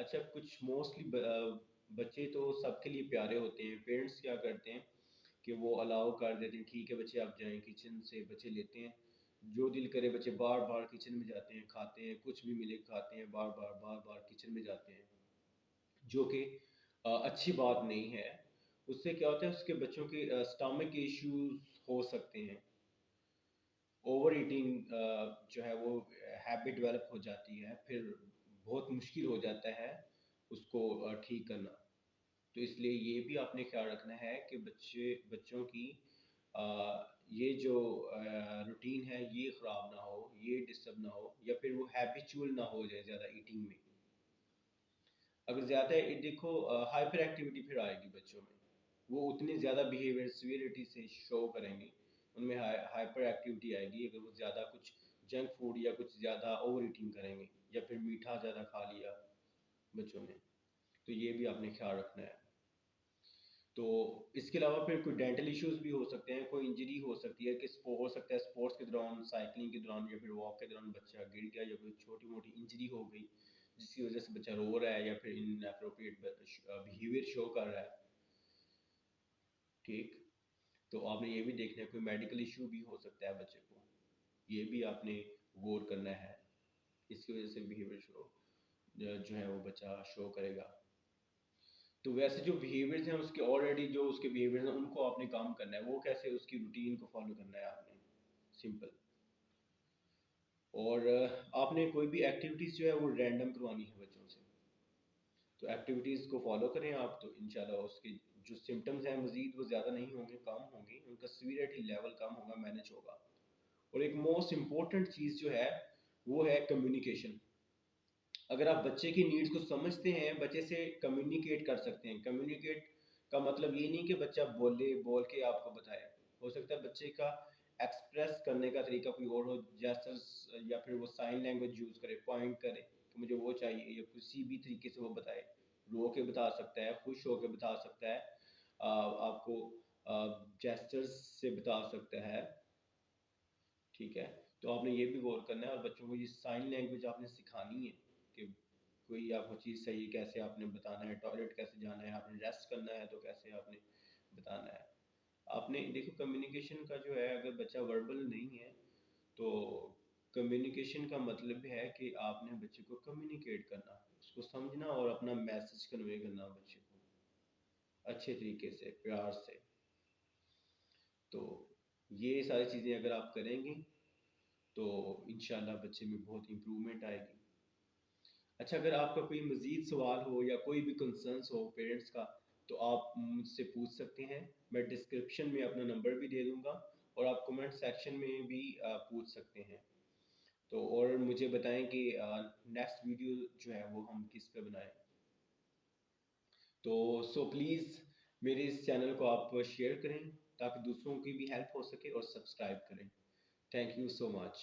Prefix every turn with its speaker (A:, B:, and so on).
A: اچھا کچھ موسٹلی بچے تو سب کے لیے پیارے ہوتے ہیں. پیرنٹس کیا کرتے ہیں کہ وہ الاؤ کر دیتے ہیں، ٹھیک ہے بچے آپ جائیں. کچن سے بچے لیتے ہیں، جو دل کرے بچے بار بار کچن میں جاتے ہیں، کھاتے ہیں، کچھ بھی ملے کھاتے ہیں، بار بار بار بار کچن میں جاتے ہیں، جو کہ اچھی بات نہیں ہے. اس سے کیا ہوتا ہے، اس کے بچوں کے اسٹامک کے ایشوز ہو سکتے ہیں. اوور ایٹنگ جو ہے وہ ہیبٹ ڈیولپ ہو جاتی ہے، پھر بہت مشکل ہو جاتا ہے اس کو ٹھیک کرنا. تو اس لیے یہ بھی آپ نے خیال رکھنا ہے کہ بچوں کی یہ جو روٹین ہے یہ خراب نہ ہو، یہ ڈسٹرب نہ ہو، یا پھر وہ ہیبیچول نہ ہو جائے زیادہ ایٹنگ میں. اگر زیادہ دیکھو ہائپر ایکٹیویٹی پھر آئے گی بچوں میں، وہ اتنے زیادہ بیہیویئر سیویریٹی سے شو کریں گے، ان میں ہائپر ایکٹیویٹی آئے گی اگر وہ زیادہ کچھ جنک فوڈ یا کچھ زیادہ اوور ایٹنگ کریں گے، یا پھر میٹھا زیادہ کھا لیا بچوں نے. تو یہ بھی آپ نے خیال رکھنا ہے. تو اس کے علاوہ پھر کوئی ڈینٹل ایشوز بھی ہو سکتے ہیں، کوئی انجری ہو سکتی ہے، کہ ہو سکتا ہے اسپورٹس کے دوران، سائیکلنگ کے دوران، یا پھر واک کے دوران بچہ گر گیا، یا کوئی چھوٹی موٹی انجری ہو گئی جس کی وجہ سے بچہ رو رہا ہے یا پھر ان اپروپریٹ بیہیویئر شو کر رہا ہے. ٹھیک، تو آپ نے یہ بھی دیکھنا ہے. کوئی میڈیکل ایشو بھی ہو سکتا ہے بچے کو، یہ بھی آپ نے غور کرنا ہے. اس کی وجہ سے بیہیویئر شو جو ہے وہ بچہ شو کرے گا. تو ویسے جو بیہیویئرز ہیں اس کے آلریڈی جو اس کے بیہیویئرز ہیں ان کو آپ نے کام کرنا ہے. وہ کیسے؟ اس کی روٹین کو فالو کرنا ہے آپ نے، سمپل. اور آپ نے کوئی بھی ایکٹیویٹیز جو ہے وہ رینڈم کروانی ہے بچوں سے. تو ایکٹیویٹیز کو فالو کریں آپ، تو انشاءاللہ اس کے جو سمٹمز ہیں مزید وہ زیادہ نہیں ہوں گے، کم ہوں گے، ان کا سیویریٹی لیول کم ہوگا، مینج ہوگا. اور ایک موسٹ امپورٹنٹ چیز جو ہے وہ ہے کمیونیکیشن. اگر آپ بچے کی نیڈز کو سمجھتے ہیں، بچے سے کمیونیکیٹ کر سکتے ہیں. کمیونیکیٹ کا مطلب یہ نہیں کہ بچہ بول کے آپ کو بتائے. ہو سکتا ہے بچے کا ایکسپریس کرنے کا طریقہ کوئی اور ہو، جیسٹرز، یا پھر وہ سائن لینگویج یوز کرے، پوائنٹ کرے کہ مجھے وہ چاہیے، یا کسی بھی طریقے سے وہ بتائے. رو کے بتا سکتا ہے، خوش ہو کے بتا سکتا ہے، آپ کو جیسٹرز سے بتا سکتا ہے. ٹھیک ہے، تو آپ نے یہ بھی غور کرنا ہے. اور بچوں کو یہ سائن لینگویج آپ نے سکھانی ہے کہ کوئی آپ کو چیز صحیح کیسے آپ نے بتانا ہے، ٹوائلٹ کیسے جانا ہے، آپ نے ریسٹ کرنا ہے تو کیسے آپ نے بتانا ہے. آپ نے دیکھو کمیونیکیشن کا جو ہے، اگر بچہ وربل نہیں ہے تو کمیونیکیشن کا مطلب ہے کہ آپ نے بچے کو کمیونیکیٹ کرنا، اس کو سمجھنا اور اپنا میسج کنوے کرنا بچے کو اچھے طریقے سے، پیار سے. تو یہ ساری چیزیں اگر آپ کریں گے تو انشاءاللہ بچے میں بہت امپرومنٹ آئے گی. اچھا، اگر آپ کا کوئی مزید سوال ہو یا کوئی بھی کنسرنس ہو پیرنٹس کا، تو آپ مجھ سے پوچھ سکتے ہیں. میں ڈسکرپشن میں اپنا نمبر بھی دے دوں گا، اور آپ کمنٹ سیکشن میں بھی پوچھ سکتے ہیں. تو اور مجھے بتائیں کہ نیکسٹ ویڈیو جو ہے وہ ہم کس پہ بنائیں. تو پلیز میرے اس چینل کو آپ شیئر کریں تاکہ دوسروں کی بھی ہیلپ ہو سکے، اور سبسکرائب کریں. Thank you so much.